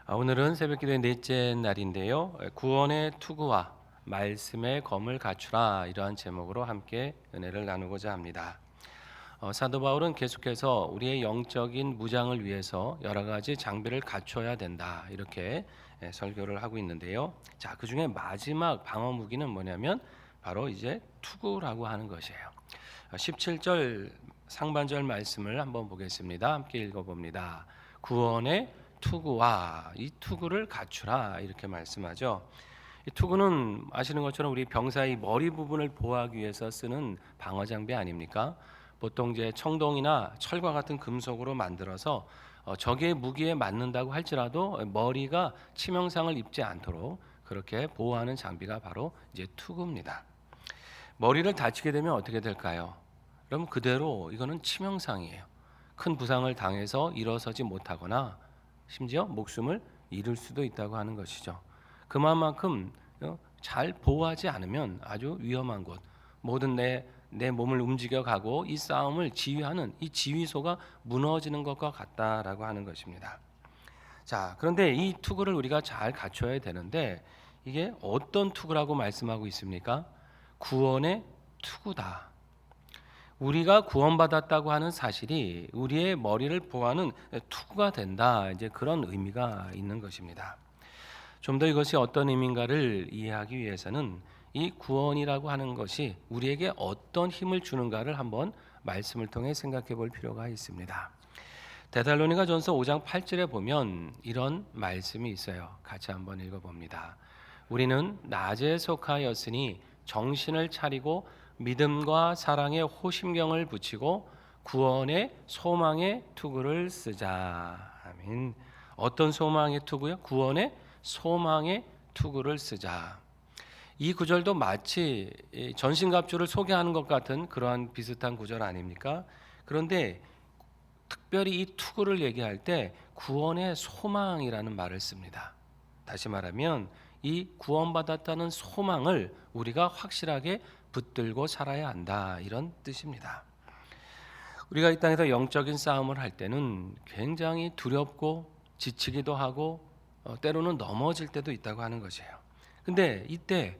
오늘은 새벽기도의 넷째 날인데요. 구원의 투구와 말씀의 검을 갖추라, 이러한 제목으로 함께 은혜를 나누고자 합니다. 사도 바울은 계속해서 우리의 영적인 무장을 위해서 여러 가지 장비를 갖춰야 된다, 이렇게 설교를 하고 있는데요. 자, 그 중에 마지막 방어 무기는 뭐냐면 바로 이제 투구라고 하는 것이에요. 17절 상반절 말씀을 한번 보겠습니다. 함께 읽어봅니다. 구원의 투구와 이 투구를 갖추라, 이렇게 말씀하죠. 이 투구는 아시는 것처럼 우리 병사의 머리 부분을 보호하기 위해서 쓰는 방어 장비 아닙니까? 보통 이제 청동이나 철과 같은 금속으로 만들어서 적의 무기에 맞는다고 할지라도 머리가 치명상을 입지 않도록 그렇게 보호하는 장비가 바로 이제 투구입니다. 머리를 다치게 되면 어떻게 될까요? 그럼 그대로 이거는 치명상이에요. 큰 부상을 당해서 일어서지 못하거나 심지어 목숨을 잃을 수도 있다고 하는 것이죠. 그만큼 잘 보호하지 않으면 아주 위험한 곳, 모든 내 몸을 움직여가고 이 싸움을 지휘하는 이 지휘소가 무너지는 것과 같다라고 하는 것입니다. 자, 그런데 이 투구를 우리가 잘 갖춰야 되는데 이게 어떤 투구라고 말씀하고 있습니까? 구원의 투구다. 우리가 구원받았다고 하는 사실이 우리의 머리를 보호하는 투구가 된다, 이제 그런 의미가 있는 것입니다. 좀 더 이것이 어떤 의미인가를 이해하기 위해서는 이 구원이라고 하는 것이 우리에게 어떤 힘을 주는가를 한번 말씀을 통해 생각해 볼 필요가 있습니다. 데살로니가전서 5장 8절에 보면 이런 말씀이 있어요. 같이 한번 읽어봅니다. 우리는 낮에 속하였으니 정신을 차리고 믿음과 사랑의 호심경을 붙이고 구원의 소망의 투구를 쓰자. 아멘. 어떤 소망의 투구요? 구원의 소망의 투구를 쓰자. 이 구절도 마치 전신갑주를 소개하는 것 같은 그러한 비슷한 구절 아닙니까? 그런데 특별히 이 투구를 얘기할 때 구원의 소망이라는 말을 씁니다. 다시 말하면 이 구원받았다는 소망을 우리가 확실하게 붙들고 살아야 한다, 이런 뜻입니다. 우리가 이 땅에서 영적인 싸움을 할 때는 굉장히 두렵고 지치기도 하고 때로는 넘어질 때도 있다고 하는 것이에요. 근데 이때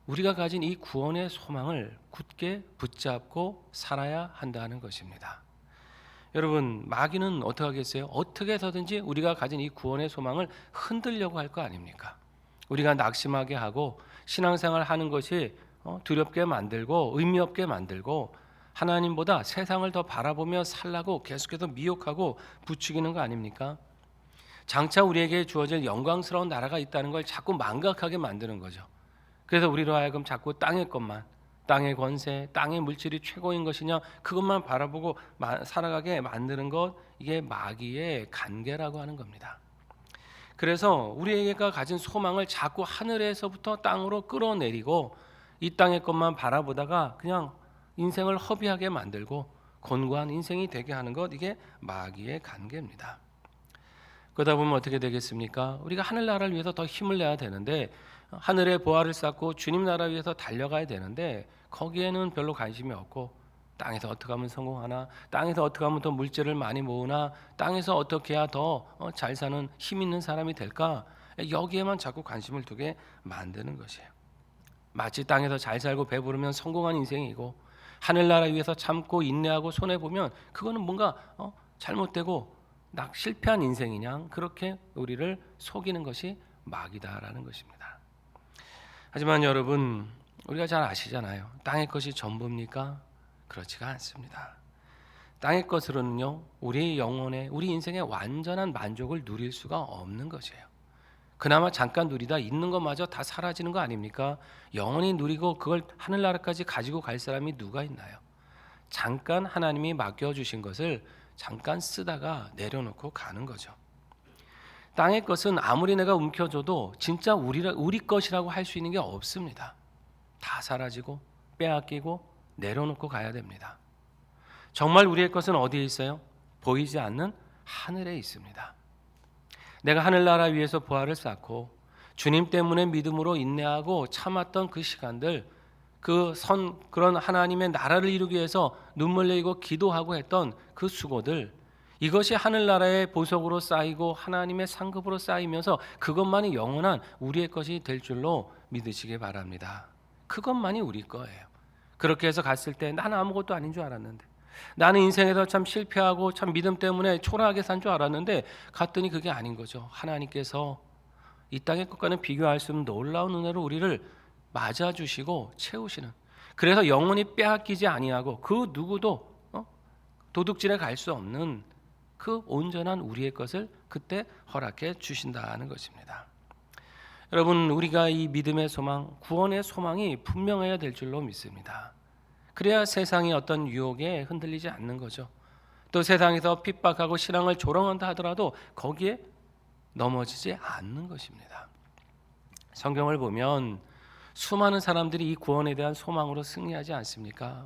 우리가 가진 이 구원의 소망을 굳게 붙잡고 살아야 한다는 것입니다. 여러분, 마귀는 어떻게 하겠어요? 어떻게 해서든지 우리가 가진 이 구원의 소망을 흔들려고 할 거 아닙니까? 우리가 낙심하게 하고 신앙생활 하는 것이 두렵게 만들고 의미 없게 만들고 하나님보다 세상을 더 바라보며 살라고 계속해서 미혹하고 부추기는 거 아닙니까? 장차 우리에게 주어질 영광스러운 나라가 있다는 걸 자꾸 망각하게 만드는 거죠. 그래서 우리로 하여금 자꾸 땅의 것만, 땅의 권세, 땅의 물질이 최고인 것이냐, 그것만 바라보고 살아가게 만드는 것, 이게 마귀의 간계라고 하는 겁니다. 그래서 우리가 가진 소망을 자꾸 하늘에서부터 땅으로 끌어내리고 이 땅의 것만 바라보다가 그냥 인생을 허비하게 만들고 곤고한 인생이 되게 하는 것, 이게 마귀의 간계입니다. 그러다 보면 어떻게 되겠습니까? 우리가 하늘나라를 위해서 더 힘을 내야 되는데, 하늘의 보화를 쌓고 주님 나라 위해서 달려가야 되는데 거기에는 별로 관심이 없고, 땅에서 어떻게 하면 성공하나, 땅에서 어떻게 하면 더 물질을 많이 모으나, 땅에서 어떻게 해야 더 잘 사는 힘 있는 사람이 될까, 여기에만 자꾸 관심을 두게 만드는 것이에요. 마치 땅에서 잘 살고 배부르면 성공한 인생이고, 하늘나라 위해서 참고 인내하고 손해보면 그거는 뭔가 잘못되고 실패한 인생이냐, 그렇게 우리를 속이는 것이 마귀다라는 것입니다. 하지만 여러분, 우리가 잘 아시잖아요. 땅의 것이 전부입니까? 그렇지가 않습니다. 땅의 것으로는요, 우리 영혼의, 우리 인생의 완전한 만족을 누릴 수가 없는 것이에요. 그나마 잠깐 누리다 있는 것마저 다 사라지는 거 아닙니까? 영원히 누리고 그걸 하늘나라까지 가지고 갈 사람이 누가 있나요? 잠깐 하나님이 맡겨주신 것을 잠깐 쓰다가 내려놓고 가는 거죠. 땅의 것은 아무리 내가 움켜줘도 진짜 우리 것이라고 할 수 있는 게 없습니다. 다 사라지고 빼앗기고 내려놓고 가야 됩니다. 정말 우리의 것은 어디에 있어요? 보이지 않는 하늘에 있습니다. 내가 하늘나라 위에서 보화를 쌓고 주님 때문에 믿음으로 인내하고 참았던 그 시간들, 그런 하나님의 나라를 이루기 위해서 눈물 흘리고 기도하고 했던 그 수고들, 이것이 하늘나라의 보석으로 쌓이고 하나님의 상급으로 쌓이면서 그것만이 영원한 우리의 것이 될 줄로 믿으시기 바랍니다. 그것만이 우리 거예요. 그렇게 해서 갔을 때 나는 아무것도 아닌 줄 알았는데, 나는 인생에서 참 실패하고 참 믿음 때문에 초라하게 산 줄 알았는데 갔더니 그게 아닌 거죠. 하나님께서 이 땅의 것과는 비교할 수 없는 놀라운 은혜로 우리를 맞아주시고 채우시는, 그래서 영원히 빼앗기지 아니하고 그 누구도 도둑질에 갈 수 없는 그 온전한 우리의 것을 그때 허락해 주신다는 것입니다. 여러분, 우리가 이 믿음의 소망, 구원의 소망이 분명해야 될 줄로 믿습니다. 그래야 세상이 어떤 유혹에 흔들리지 않는 거죠. 또 세상에서 핍박하고 신앙을 조롱한다 하더라도 거기에 넘어지지 않는 것입니다. 성경을 보면 수많은 사람들이 이 구원에 대한 소망으로 승리하지 않습니까?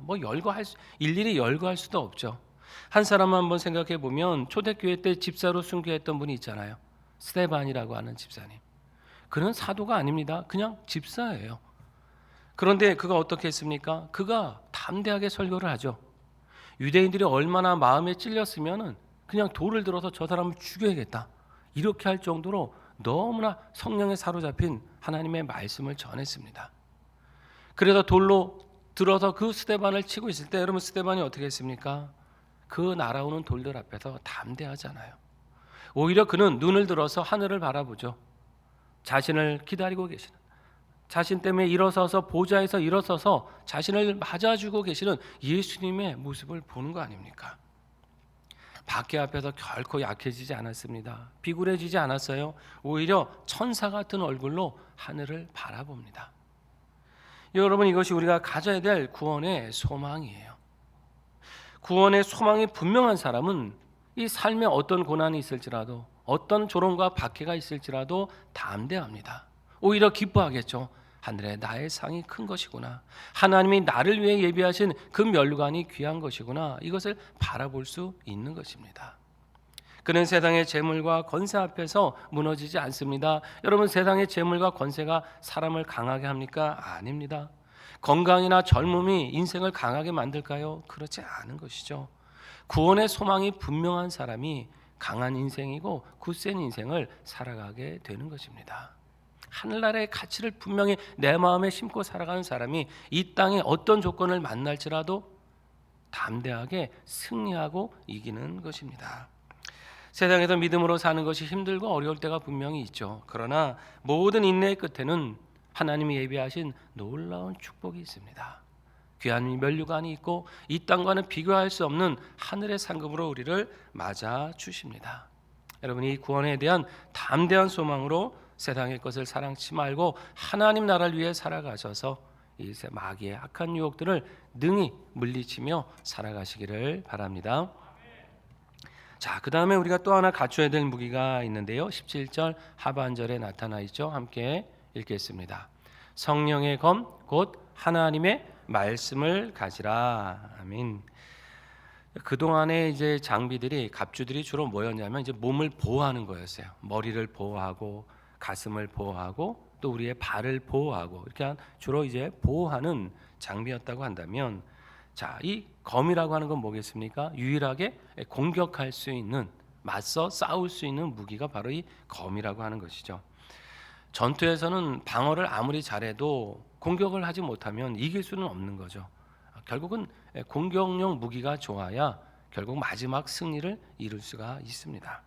일일이 열거할 수도 없죠. 한 사람만 한번 생각해 보면 초대교회 때 집사로 순교했던 분이 있잖아요. 스데반이라고 하는 집사님. 그는 사도가 아닙니다. 그냥 집사예요. 그런데 그가 어떻게 했습니까? 그가 담대하게 설교를 하죠. 유대인들이 얼마나 마음에 찔렸으면은 그냥 돌을 들어서 저 사람을 죽여야겠다, 이렇게 할 정도로 너무나 성령에 사로잡힌 하나님의 말씀을 전했습니다. 그래서 돌로 들어서 그 스데반을 치고 있을 때 여러분, 스데반이 어떻게 했습니까? 그 날아오는 돌들 앞에서 담대하잖아요. 오히려 그는 눈을 들어서 하늘을 바라보죠. 자신을 기다리고 계시는, 자신 때문에 일어서서 보좌에서 일어서서 자신을 맞아주고 계시는 예수님의 모습을 보는 거 아닙니까? 박해 앞에서 결코 약해지지 않았습니다. 비굴해지지 않았어요. 오히려 천사 같은 얼굴로 하늘을 바라봅니다. 여러분, 이것이 우리가 가져야 될 구원의 소망이에요. 구원의 소망이 분명한 사람은 이 삶에 어떤 고난이 있을지라도, 어떤 조롱과 박해가 있을지라도 담대합니다. 오히려 기뻐하겠죠. 하늘에 나의 상이 큰 것이구나, 하나님이 나를 위해 예비하신 그 면류관이 귀한 것이구나, 이것을 바라볼 수 있는 것입니다. 그는 세상의 재물과 권세 앞에서 무너지지 않습니다. 여러분, 세상의 재물과 권세가 사람을 강하게 합니까? 아닙니다. 건강이나 젊음이 인생을 강하게 만들까요? 그렇지 않은 것이죠. 구원의 소망이 분명한 사람이 강한 인생이고 굳센 인생을 살아가게 되는 것입니다. 하늘나라의 가치를 분명히 내 마음에 심고 살아가는 사람이 이 땅에 어떤 조건을 만날지라도 담대하게 승리하고 이기는 것입니다. 세상에서 믿음으로 사는 것이 힘들고 어려울 때가 분명히 있죠. 그러나 모든 인내의 끝에는 하나님이 예비하신 놀라운 축복이 있습니다. 귀한 면류관이 있고 이 땅과는 비교할 수 없는 하늘의 상급으로 우리를 맞아 주십니다. 여러분, 이 구원에 대한 담대한 소망으로 세상의 것을 사랑치 말고 하나님 나라를 위해 살아가셔서 이 마귀의 악한 유혹들을 능히 물리치며 살아가시기를 바랍니다. 자, 그 다음에 우리가 또 하나 갖춰야 될 무기가 있는데요, 17절 하반절에 나타나 있죠. 함께 읽겠습니다. 성령의 검 곧 하나님의 말씀을 가지라. 아멘. 그동안에 이제 장비들이, 갑주들이 주로 뭐였냐면 이제 몸을 보호하는 거였어요. 머리를 보호하고 가슴을 보호하고 또 우리의 발을 보호하고, 이렇게 주로 이제 보호하는 장비였다고 한다면, 자, 이 검이라고 하는 건 뭐겠습니까? 유일하게 공격할 수 있는, 맞서 싸울 수 있는 무기가 바로 이 검이라고 하는 것이죠. 전투에서는 방어를 아무리 잘해도 공격을 하지 못하면 이길 수는 없는 거죠. 결국은 공격용 무기가 좋아야 결국 마지막 승리를 이룰 수가 있습니다.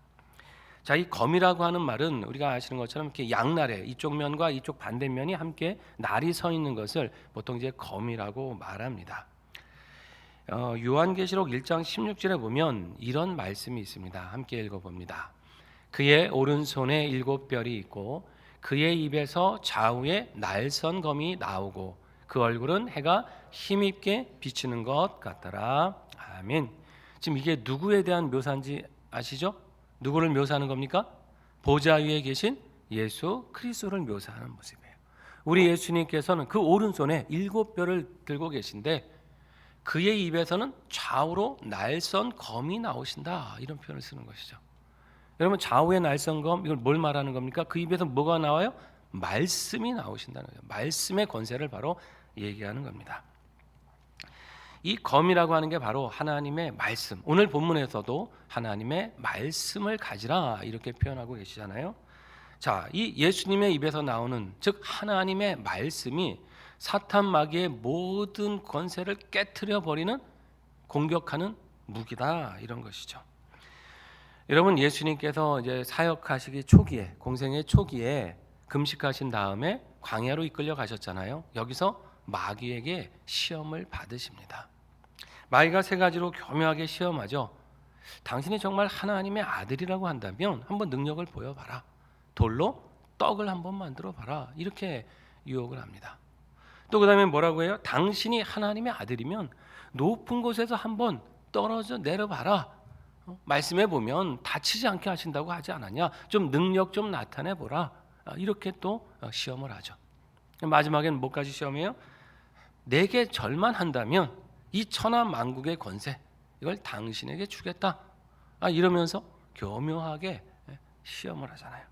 자, 이 검이라고 하는 말은 우리가 아시는 것처럼 이렇게 양날에 이쪽 면과 이쪽 반대면이 함께 날이 서 있는 것을 보통 이제 검이라고 말합니다. 요한계시록 1장 16절에 보면 이런 말씀이 있습니다. 함께 읽어봅니다. 그의 오른손에 7별이 있고 그의 입에서 좌우에 날선 검이 나오고 그 얼굴은 해가 힘있게 비치는 것 같더라. 아멘. 지금 이게 누구에 대한 묘사인지 아시죠? 누구를 묘사하는 겁니까? 보좌 위에 계신 예수 그리스도를 묘사하는 모습이에요. 우리 예수님께서는 그 오른손에 7뼈를 들고 계신데 그의 입에서는 좌우로 날선 검이 나오신다, 이런 표현을 쓰는 것이죠. 여러분, 좌우의 날선 검, 이걸 뭘 말하는 겁니까? 그 입에서 뭐가 나와요? 말씀이 나오신다는 거예요. 말씀의 권세를 바로 얘기하는 겁니다. 이 검이라고 하는 게 바로 하나님의 말씀. 오늘 본문에서도 하나님의 말씀을 가지라 이렇게 표현하고 계시잖아요. 자, 이 예수님의 입에서 나오는 즉 하나님의 말씀이 사탄 마귀의 모든 권세를 깨트려 버리는 공격하는 무기다 이런 것이죠. 여러분 예수님께서 이제 사역하시기 초기에 공생의 초기에 금식하신 다음에 광야로 이끌려 가셨잖아요. 여기서 마귀에게 시험을 받으십니다. 마귀가 세 가지로 교묘하게 시험하죠. 당신이 정말 하나님의 아들이라고 한다면 한번 능력을 보여봐라. 돌로 떡을 한번 만들어 봐라. 이렇게 유혹을 합니다. 또 그다음에 뭐라고 해요? 당신이 하나님의 아들이면 높은 곳에서 한번 떨어져 내려봐라. 말씀해 보면 다치지 않게 하신다고 하지 않았냐? 좀 능력 좀 나타내 보라. 이렇게 또 시험을 하죠. 마지막엔 뭐까지 시험해요? 내게 절만 한다면 이 천하 만국의 권세 이걸 당신에게 주겠다. 이러면서 교묘하게 시험을 하잖아요.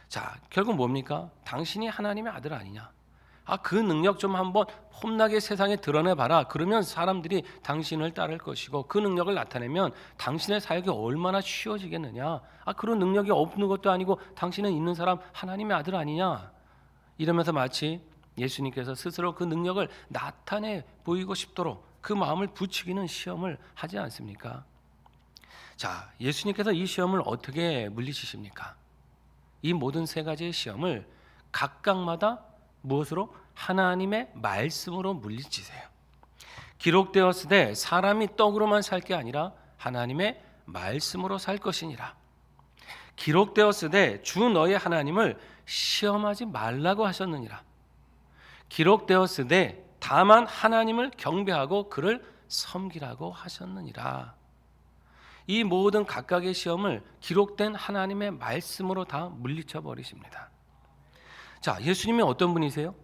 자, 결국 뭡니까? 당신이 하나님의 아들 아니냐? 그 능력 좀 한번 폼나게 세상에 드러내봐라. 그러면 사람들이 당신을 따를 것이고 그 능력을 나타내면 당신의 사역이 얼마나 쉬워지겠느냐. 그런 능력이 없는 것도 아니고 당신은 있는 사람 하나님의 아들 아니냐. 이러면서 마치 예수님께서 스스로 그 능력을 나타내 보이고 싶도록 그 마음을 부추기는 시험을 하지 않습니까? 자, 예수님께서 이 시험을 어떻게 물리치십니까? 이 모든 세 가지의 시험을 각각마다 무엇으로? 하나님의 말씀으로 물리치세요. 기록되었으되 사람이 떡으로만 살 게 아니라 하나님의 말씀으로 살 것이니라. 기록되었으되 주 너의 하나님을 시험하지 말라고 하셨느니라. 기록되었으되 다만 하나님을 경배하고 그를 섬기라고 하셨느니라. 이 모든 각각의 시험을 기록된 하나님의 말씀으로 다 물리쳐 버리십니다. 자, 예수님이 어떤 분이세요?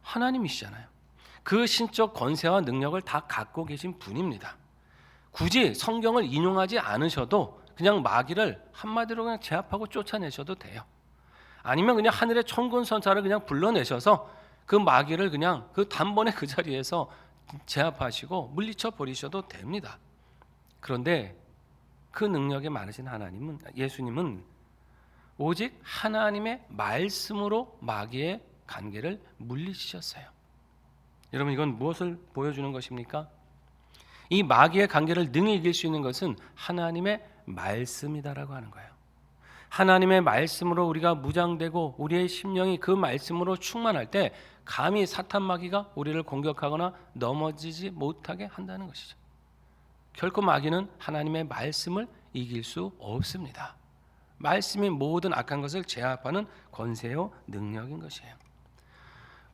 하나님이시잖아요. 그 신적 권세와 능력을 다 갖고 계신 분입니다. 굳이 성경을 인용하지 않으셔도 그냥 마귀를 한마디로 그냥 제압하고 쫓아내셔도 돼요. 아니면 그냥 하늘의 천군천사를 그냥 불러내셔서 그 마귀를 그냥 그 단번에 그 자리에서 제압하시고 물리쳐 버리셔도 됩니다. 그런데 그 능력이 많으신 예수님은 오직 하나님의 말씀으로 마귀의 관계를 물리치셨어요. 여러분 이건 무엇을 보여주는 것입니까? 이 마귀의 관계를 능히 이길 수 있는 것은 하나님의 말씀이다라고 하는 거예요. 하나님의 말씀으로 우리가 무장되고 우리의 심령이 그 말씀으로 충만할 때 감히 사탄 마귀가 우리를 공격하거나 넘어지지 못하게 한다는 것이죠. 결코 마귀는 하나님의 말씀을 이길 수 없습니다. 말씀이 모든 악한 것을 제압하는 권세요 능력인 것이에요.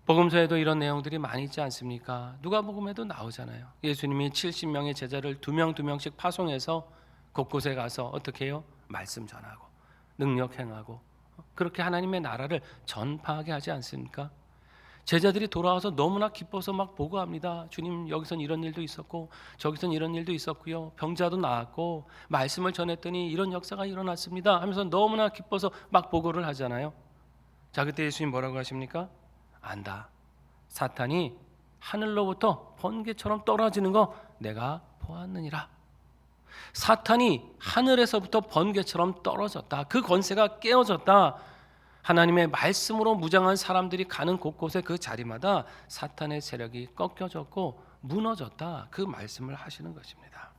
복음서에도 이런 내용들이 많이 있지 않습니까? 누가복음에도 나오잖아요. 예수님이 70명의 제자를 두 명씩 파송해서 곳곳에 가서 어떻게 해요? 말씀 전하고 능력 행하고 그렇게 하나님의 나라를 전파하게 하지 않습니까? 제자들이 돌아와서 너무나 기뻐서 막 보고합니다. 주님 여기선 이런 일도 있었고 저기선 이런 일도 있었고요. 병자도 나았고 말씀을 전했더니 이런 역사가 일어났습니다 하면서 너무나 기뻐서 막 보고를 하잖아요. 자, 그때 예수님 뭐라고 하십니까? 안다. 사탄이 하늘로부터 번개처럼 떨어지는 거 내가 보았느니라. 사탄이 하늘에서부터 번개처럼 떨어졌다. 그 권세가 깨어졌다. 하나님의 말씀으로 무장한 사람들이 가는 곳곳에 그 자리마다 사탄의 세력이 꺾여졌고 무너졌다. 그 말씀을 하시는 것입니다.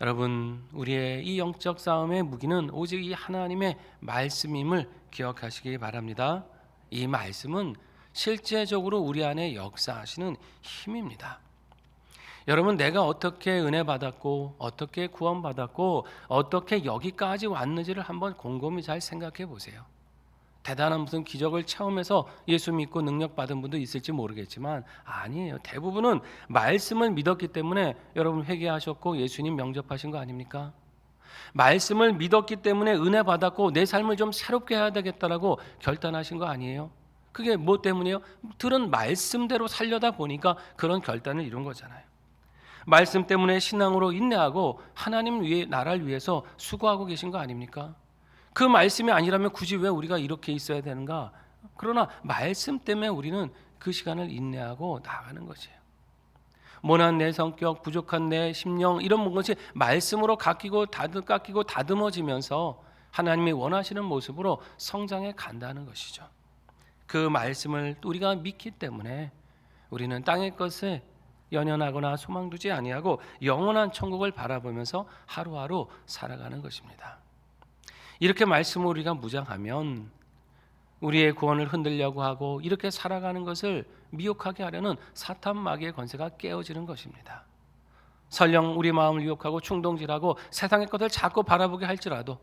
여러분, 우리의 이 영적 싸움의 무기는 오직 이 하나님의 말씀임을 기억하시기 바랍니다. 이 말씀은 실제적으로 우리 안에 역사하시는 힘입니다. 여러분, 내가 어떻게 은혜 받았고 어떻게 구원받았고 어떻게 여기까지 왔는지를 한번 곰곰이 잘 생각해 보세요. 대단한 무슨 기적을 체험해서 예수 믿고 능력 받은 분도 있을지 모르겠지만 아니에요. 대부분은 말씀을 믿었기 때문에 여러분 회개하셨고 예수님 영접하신 거 아닙니까? 말씀을 믿었기 때문에 은혜 받았고 내 삶을 좀 새롭게 해야 되겠다라고 결단하신 거 아니에요? 그게 뭐 때문이에요? 들은 말씀대로 살려다 보니까 그런 결단을 이룬 거잖아요. 말씀 때문에 신앙으로 인내하고 하나님 나라를 위해서 수고하고 계신 거 아닙니까? 그 말씀이 아니라면 굳이 왜 우리가 이렇게 있어야 되는가? 그러나 말씀 때문에 우리는 그 시간을 인내하고 나아가는 것이에요. 모난 내 성격, 부족한 내 심령, 이런 것이 말씀으로 깎이고 다듬어지면서 하나님이 원하시는 모습으로 성장해 간다는 것이죠. 그 말씀을 우리가 믿기 때문에 우리는 땅의 것에 연연하거나 소망 두지 아니하고 영원한 천국을 바라보면서 하루하루 살아가는 것입니다. 이렇게 말씀을 우리가 무장하면 우리의 구원을 흔들려고 하고 이렇게 살아가는 것을 미혹하게 하려는 사탄 마귀의 권세가 깨어지는 것입니다. 설령 우리 마음을 유혹하고 충동질하고 세상의 것을 자꾸 바라보게 할지라도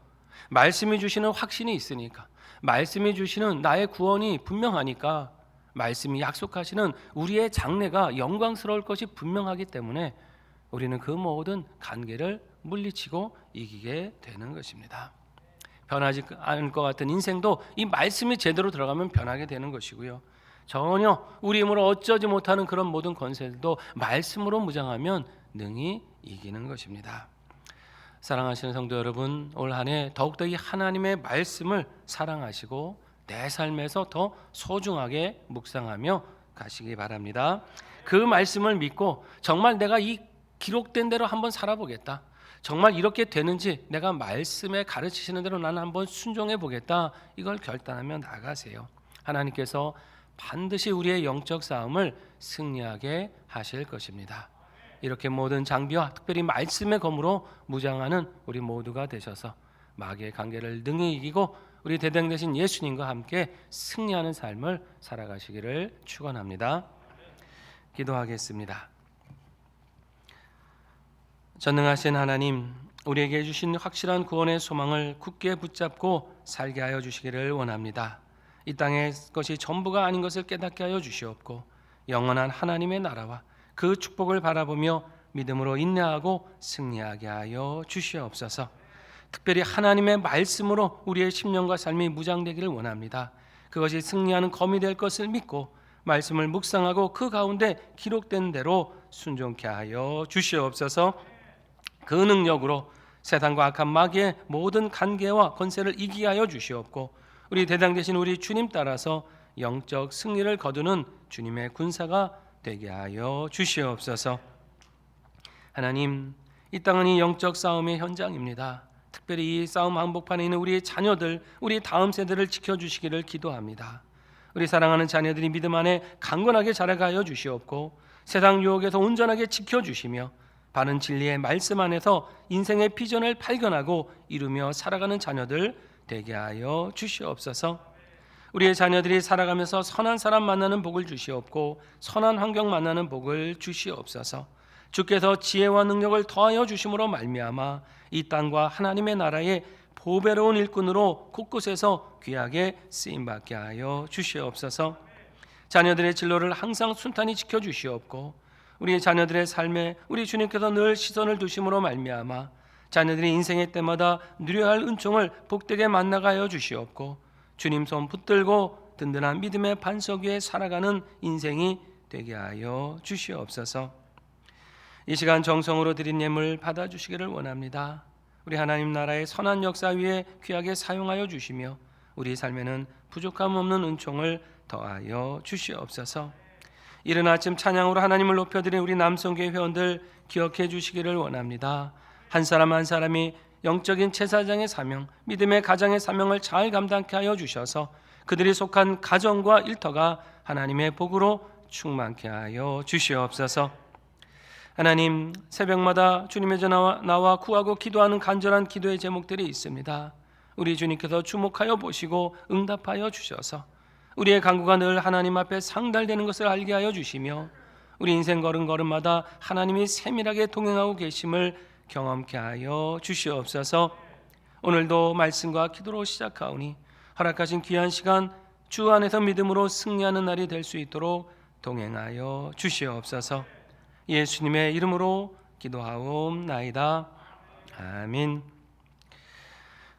말씀이 주시는 확신이 있으니까, 말씀이 주시는 나의 구원이 분명하니까, 말씀이 약속하시는 우리의 장래가 영광스러울 것이 분명하기 때문에 우리는 그 모든 관계를 물리치고 이기게 되는 것입니다. 변하지 않을 것 같은 인생도 이 말씀이 제대로 들어가면 변하게 되는 것이고요. 전혀 우리 힘으로 어쩌지 못하는 그런 모든 권세들도 말씀으로 무장하면 능히 이기는 것입니다. 사랑하시는 성도 여러분, 올 한 해 더욱더 이 하나님의 말씀을 사랑하시고 내 삶에서 더 소중하게 묵상하며 가시기 바랍니다. 그 말씀을 믿고 정말 내가 이 기록된 대로 한번 살아보겠다, 정말 이렇게 되는지 내가 말씀에 가르치시는 대로 나는 한번 순종해 보겠다, 이걸 결단하며 나가세요. 하나님께서 반드시 우리의 영적 싸움을 승리하게 하실 것입니다. 이렇게 모든 장비와 특별히 말씀의 검으로 무장하는 우리 모두가 되셔서 마귀의 관계를 능히 이기고 우리 대장 되신 예수님과 함께 승리하는 삶을 살아가시기를 축원합니다. 기도하겠습니다. 전능하신 하나님, 우리에게 주신 확실한 구원의 소망을 굳게 붙잡고 살게 하여 주시기를 원합니다. 이 땅의 것이 전부가 아닌 것을 깨닫게 하여 주시옵고 영원한 하나님의 나라와 그 축복을 바라보며 믿음으로 인내하고 승리하게 하여 주시옵소서. 특별히 하나님의 말씀으로 우리의 심령과 삶이 무장되기를 원합니다. 그것이 승리하는 검이 될 것을 믿고 말씀을 묵상하고 그 가운데 기록된 대로 순종케 하여 주시옵소서. 그 능력으로 세상과 악한 마귀의 모든 관계와 권세를 이기게 하여 주시옵고 우리 대장 되신 우리 주님 따라서 영적 승리를 거두는 주님의 군사가 되게 하여 주시옵소서. 하나님, 이 땅은 이 영적 싸움의 현장입니다. 특별히 이 싸움 한복판에 있는 우리의 자녀들, 우리 다음 세대를 지켜주시기를 기도합니다. 우리 사랑하는 자녀들이 믿음 안에 강건하게 자라게 하여 주시옵고 세상 유혹에서 온전하게 지켜주시며 바른 진리의 말씀 안에서 인생의 비전을 발견하고 이루며 살아가는 자녀들 되게 하여 주시옵소서. 우리의 자녀들이 살아가면서 선한 사람 만나는 복을 주시옵고 선한 환경 만나는 복을 주시옵소서. 주께서 지혜와 능력을 더하여 주심으로 말미암아 이 땅과 하나님의 나라의 보배로운 일꾼으로 곳곳에서 귀하게 쓰임받게 하여 주시옵소서. 자녀들의 진로를 항상 순탄히 지켜주시옵고 우리의 자녀들의 삶에 우리 주님께서 늘 시선을 두심으로 말미암아 자녀들이 인생의 때마다 누려야 할 은총을 복되게 만나게 하여 주시옵고 주님 손 붙들고 든든한 믿음의 반석 위에 살아가는 인생이 되게 하여 주시옵소서. 이 시간 정성으로 드린 예물 받아주시기를 원합니다. 우리 하나님 나라의 선한 역사 위에 귀하게 사용하여 주시며 우리 삶에는 부족함 없는 은총을 더하여 주시옵소서. 이른 아침 찬양으로 하나님을 높여드린 우리 남성교회 회원들 기억해 주시기를 원합니다. 한 사람 한 사람이 영적인 제사장의 사명, 믿음의 가장의 사명을 잘 감당케 하여 주셔서 그들이 속한 가정과 일터가 하나님의 복으로 충만케 하여 주시옵소서. 하나님, 새벽마다 주님의 전화 나와 구하고 기도하는 간절한 기도의 제목들이 있습니다. 우리 주님께서 주목하여 보시고 응답하여 주셔서 우리의 간구가 늘 하나님 앞에 상달되는 것을 알게 하여 주시며 우리 인생 걸음걸음마다 하나님이 세밀하게 동행하고 계심을 경험케 하여 주시옵소서. 오늘도 말씀과 기도로 시작하오니 허락하신 귀한 시간 주 안에서 믿음으로 승리하는 날이 될 수 있도록 동행하여 주시옵소서. 예수님의 이름으로 기도하옵나이다. 아멘.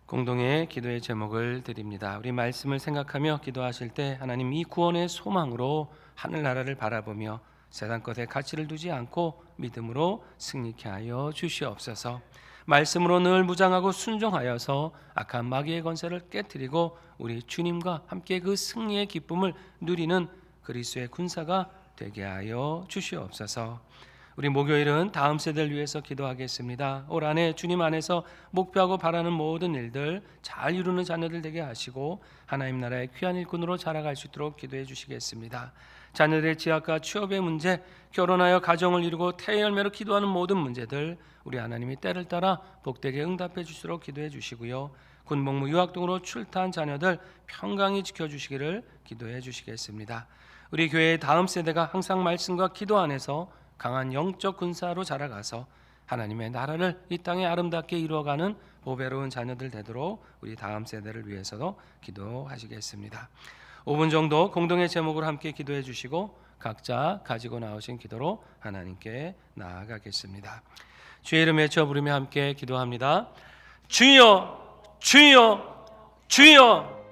공동의 기도의 제목을 드립니다. 우리 말씀을 생각하며 기도하실 때 하나님 이 구원의 소망으로 하늘나라를 바라보며 세상 것에 가치를 두지 않고 믿음으로 승리케 하여 주시옵소서. 말씀으로 늘 무장하고 순종하여서 악한 마귀의 권세를 깨뜨리고 우리 주님과 함께 그 승리의 기쁨을 누리는 그리스도의 군사가 되게 하여 주시옵소서. 우리 목요일은 다음 세대를 위해서 기도하겠습니다. 올 한해 주님 안에서 목표하고 바라는 모든 일들 잘 이루는 자녀들 되게 하시고 하나님 나라의 귀한 일꾼으로 자라갈 수 있도록 기도해 주시겠습니다. 자녀들의 지학과 취업의 문제, 결혼하여 가정을 이루고 태의 열매로 기도하는 모든 문제들 우리 하나님이 때를 따라 복되게 응답해 주시도록 기도해 주시고요. 군복무 유학 등으로 출타한 자녀들 평강히 지켜주시기를 기도해 주시겠습니다. 우리 교회의 다음 세대가 항상 말씀과 기도 안에서 강한 영적 군사로 자라가서 하나님의 나라를 이 땅에 아름답게 이루어가는 보배로운 자녀들 되도록 우리 다음 세대를 위해서도 기도하시겠습니다. 5분 정도 공동의 제목으로 함께 기도해 주시고 각자 가지고 나오신 기도로 하나님께 나아가겠습니다. 주의 이름 외쳐 부르며 함께 기도합니다. 주여 주여 주여